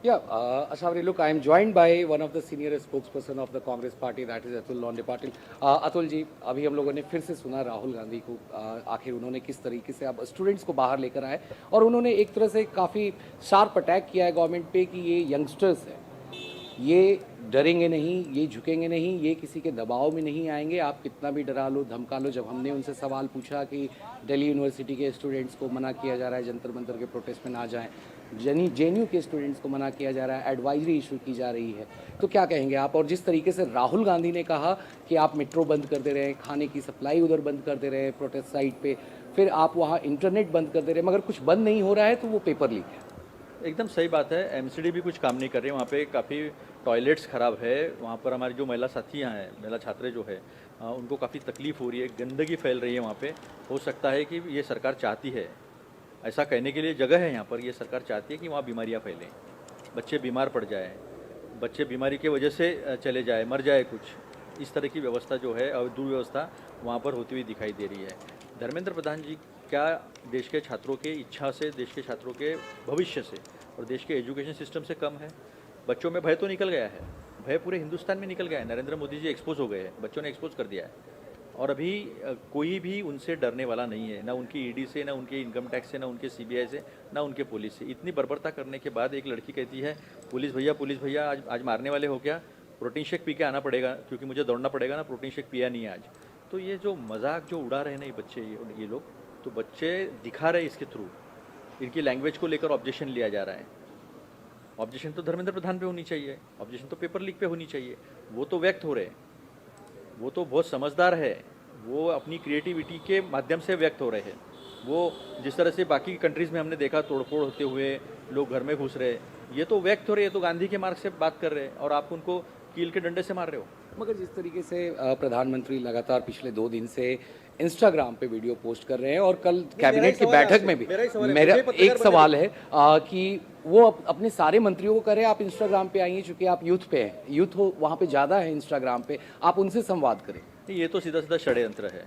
Yeah, Ashawari, look, I am joined by one of the senior spokesperson of the Congress party, that is Atul Londe Patil. Atul ji, अभी हम लोगों ने फिर से सुना राहुल गांधी को, आखिर उन्होंने किस तरीके से अब स्टूडेंट्स को बाहर लेकर आए और उन्होंने एक तरह से काफ़ी शार्प अटैक किया है गवर्नमेंट पे कि ये यंगस्टर्स हैं, ये डरेंगे नहीं, ये झुकेंगे नहीं, ये किसी के दबाव में नहीं आएंगे, आप कितना भी डरा लो धमका लो। जब हमने उनसे सवाल पूछा कि दिल्ली यूनिवर्सिटी के स्टूडेंट्स को मना किया जा रहा है जंतर मंतर के प्रोटेस्ट में ना जाएं, जेएनयू के स्टूडेंट्स को मना किया जा रहा है, एडवाइजरी इशू की जा रही है, तो क्या कहेंगे आप? और जिस तरीके से राहुल गांधी ने कहा कि आप मेट्रो बंद कर दे रहे हैं, खाने की सप्लाई उधर बंद कर दे रहे हैं प्रोटेस्ट साइट पे, फिर आप वहाँ इंटरनेट बंद कर दे रहे हैं, मगर कुछ बंद नहीं हो रहा है तो वो पेपर लीक है। एकदम सही बात है। एमसीडी भी कुछ काम नहीं कर रही है, वहाँ पे काफ़ी टॉयलेट्स ख़राब है, वहाँ पर हमारी जो महिला साथियाँ हैं, महिला छात्रें जो है उनको काफ़ी तकलीफ़ हो रही है, गंदगी फैल रही है वहाँ पे। हो सकता है कि ये सरकार चाहती है, ऐसा कहने के लिए जगह है यहाँ पर, ये सरकार चाहती है कि वहाँ बीमारियाँ फैलें, बच्चे बीमार पड़ जाए, बच्चे बीमारी की वजह से चले जाए, मर जाए कुछ, इस तरह की व्यवस्था जो है और दुर्व्यवस्था वहाँ पर होती हुई दिखाई दे रही है। धर्मेंद्र प्रधान जी क्या देश के छात्रों के इच्छा से, देश के छात्रों के भविष्य से और देश के एजुकेशन सिस्टम से कम है? बच्चों में भय तो निकल गया है, भय पूरे हिंदुस्तान में निकल गया है। नरेंद्र मोदी जी एक्सपोज हो गए हैं, बच्चों ने एक्सपोज कर दिया है और अभी कोई भी उनसे डरने वाला नहीं है, ना उनकी ईडी से, ना उनके इनकम टैक्स से, ना उनके सीबीआई से, ना उनके पुलिस से। इतनी बर्बरता करने के बाद एक लड़की कहती है पुलिस भैया आज मारने वाले हो क्या, प्रोटीन शेक पी के आना पड़ेगा क्योंकि मुझे दौड़ना पड़ेगा ना, प्रोटीन शेक पिया नहीं है आज। तो ये जो मजाक जो उड़ा रहे हैं ना ये बच्चे, ये लोग, तो बच्चे दिखा रहे हैं इसके थ्रू, इनकी लैंग्वेज को लेकर ऑब्जेक्शन लिया जा रहा है। ऑब्जेक्शन तो धर्मेंद्र प्रधान पे होनी चाहिए, ऑब्जेक्शन तो पेपर लीक पे होनी चाहिए, वो तो व्यक्त हो रहे हैं, वो तो बहुत समझदार है, वो अपनी क्रिएटिविटी के माध्यम से व्यक्त हो रहे हैं। वो जिस तरह से बाकी कंट्रीज़ में हमने देखा तोड़फोड़ होते हुए लोग घर में घुस रहे, ये तो व्यक्त हो रहे हैं, तो गांधी के मार्ग से बात कर रहे हैं और आप उनको कील के डंडे से मार रहे हो। मगर जिस तरीके से प्रधानमंत्री लगातार पिछले 2 दिन से इंस्टाग्राम पे वीडियो पोस्ट कर रहे हैं और कल कैबिनेट की बैठक में भी मेरा एक सवाल है कि वो अपने सारे मंत्रियों को करें आप इंस्टाग्राम पे आइए, चूंकि आप यूथ पे हैं, यूथ हो वहाँ पे ज़्यादा है इंस्टाग्राम पे, आप उनसे संवाद करें। ये तो सीधा सीधा षड्यंत्र है।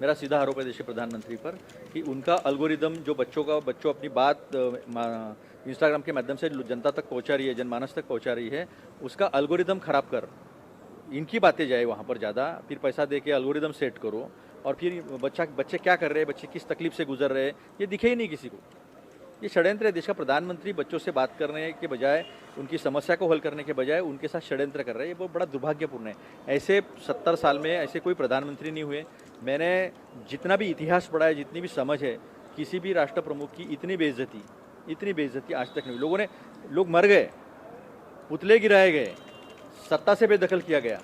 मेरा सीधा आरोप है देश के प्रधानमंत्री पर कि उनका अल्गोरिदम जो बच्चों अपनी बात इंस्टाग्राम के माध्यम से जनता तक पहुंचा रही है, जनमानस तक पहुंचा रही है, उसका अल्गोरिदम खराब कर, इनकी बातें जाए वहाँ पर ज़्यादा, फिर पैसा दे के अल्गोरिदम सेट करो और फिर बच्चे क्या कर रहे हैं, बच्चे किस तकलीफ से गुजर रहे हैं, ये दिखे ही नहीं किसी को। ये षड्यंत्र है। देश का प्रधानमंत्री बच्चों से बात करने के बजाय, उनकी समस्या को हल करने के बजाय उनके साथ षड्यंत्र कर रहे हैं। ये बहुत बड़ा दुर्भाग्यपूर्ण है। ऐसे 70 साल में ऐसे कोई प्रधानमंत्री नहीं हुए। मैंने जितना भी इतिहास पढ़ा है, जितनी भी समझ है, किसी भी राष्ट्र प्रमुख की इतनी बेइज्जती आज तक नहीं हुई। लोग मर गए, पुतले गिराए गए, सत्ता से बेदखल किया गया,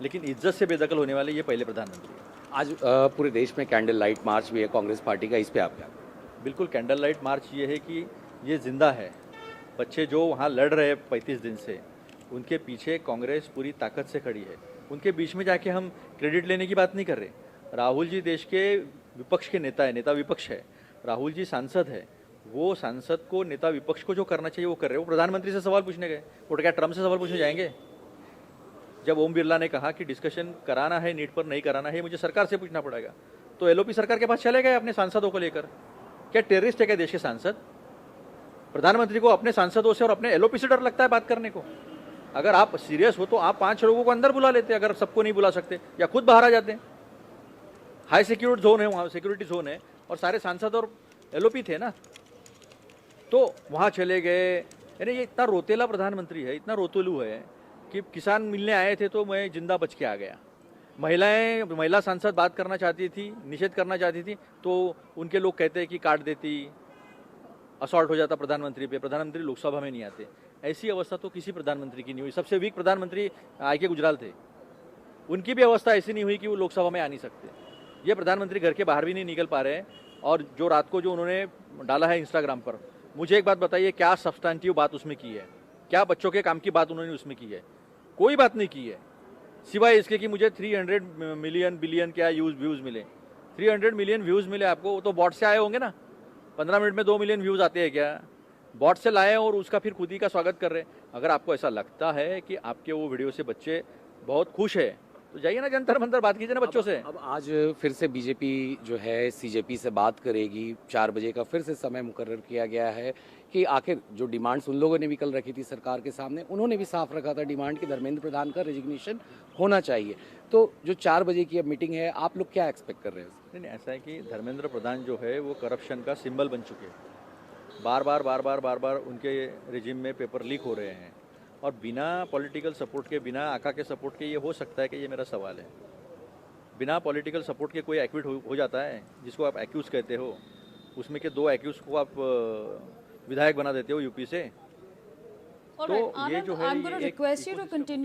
लेकिन इज्जत से बेदखल होने वाले ये पहले प्रधानमंत्री हैं। आज पूरे देश में कैंडल लाइट मार्च भी है कांग्रेस पार्टी का, इस पे आप क्या? बिल्कुल, कैंडल लाइट मार्च ये है कि ये जिंदा है। बच्चे जो वहाँ लड़ रहे हैं 35 दिन से, उनके पीछे कांग्रेस पूरी ताकत से खड़ी है। उनके बीच में जाके हम क्रेडिट लेने की बात नहीं कर रहे। राहुल जी देश के विपक्ष के नेता है, नेता विपक्ष है। राहुल जी सांसद है, वो सांसद को, नेता विपक्ष को जो करना चाहिए वो कर रहे हैं। वो प्रधानमंत्री से सवाल पूछने गए, वो क्या ट्रम्प से सवाल पूछने जाएंगे? जब ओम बिरला ने कहा कि डिस्कशन कराना है नीट पर, नहीं कराना है, मुझे सरकार से पूछना पड़ेगा, तो एलओपी सरकार के पास चले गए अपने सांसदों को लेकर। क्या टेररिस्ट है क्या देश के सांसद? प्रधानमंत्री को अपने सांसदों से और अपने एलओपी से डर लगता है बात करने को? अगर आप सीरियस हो तो आप 5 लोगों को अंदर बुला लेते, अगर सबको नहीं बुला सकते, या खुद बाहर आ जाते। हाई सिक्योरिटी जोन है वहाँ, सिक्योरिटी जोन है, और सारे सांसद और एलओपी थे ना, तो वहाँ चले गए। यानी ये इतना रोतेला प्रधानमंत्री है, इतना रोतेलू है कि किसान मिलने आए थे तो मैं जिंदा बच के आ गया। महिला सांसद बात करना चाहती थी, निषेध करना चाहती थी, तो उनके लोग कहते हैं कि काट देती, असॉल्ट हो जाता प्रधानमंत्री पे, प्रधानमंत्री लोकसभा में नहीं आते। ऐसी अवस्था तो किसी प्रधानमंत्री की नहीं हुई। सबसे वीक प्रधानमंत्री आके गुजराल थे, उनकी भी अवस्था ऐसी नहीं हुई कि वो लोकसभा में आ नहीं सकते। ये प्रधानमंत्री घर के बाहर भी नहीं निकल पा रहे हैं। और जो रात को जो उन्होंने डाला है इंस्टाग्राम पर, मुझे एक बात बताइए, क्या सब्सटैंटिव बात उसमें की है? क्या बच्चों के काम की बात उन्होंने उसमें की है? कोई बात नहीं की है, सिवाय इसके कि मुझे 300 मिलियन बिलियन क्या व्यूज़ मिले। 300 मिलियन व्यूज़ मिले आपको, वो तो बॉट से आए होंगे ना। 15 मिनट में 2 मिलियन व्यूज़ आते हैं क्या? बॉट से लाए और उसका फिर खुद ही का स्वागत कर रहे हैं। अगर आपको ऐसा लगता है कि आपके वो वीडियो से बच्चे बहुत खुश है, तो जाइए ना जंतर मंतर, बात कीजिए ना बच्चों से। अब आज फिर से बीजेपी जो है सीजेपी से बात करेगी, 4 बजे का फिर से समय मुकर्रर किया गया है कि आखिर जो डिमांड्स उन लोगों ने भी कल रखी थी सरकार के सामने, उन्होंने भी साफ रखा था डिमांड कि धर्मेंद्र प्रधान का रेजिग्नेशन होना चाहिए। तो जो 4 बजे की अब मीटिंग है, आप लोग क्या एक्सपेक्ट कर रहे हैं? नहीं, ऐसा है कि धर्मेंद्र प्रधान जो है वो करप्शन का सिंबल बन चुके हैं। बार बार उनके रिजिम में पेपर लीक हो रहे हैं और बिना पॉलिटिकल सपोर्ट के, बिना आका के सपोर्ट के ये हो सकता है कि ये मेरा सवाल है। बिना पॉलिटिकल सपोर्ट के कोई एक्विट हो जाता है, जिसको आप एक्यूज कहते हो, उसमें के 2 एक्यूज को आप विधायक बना देते हो यूपी से। All तो right, ये Anand, जो है I'm going to ये एक request you to continue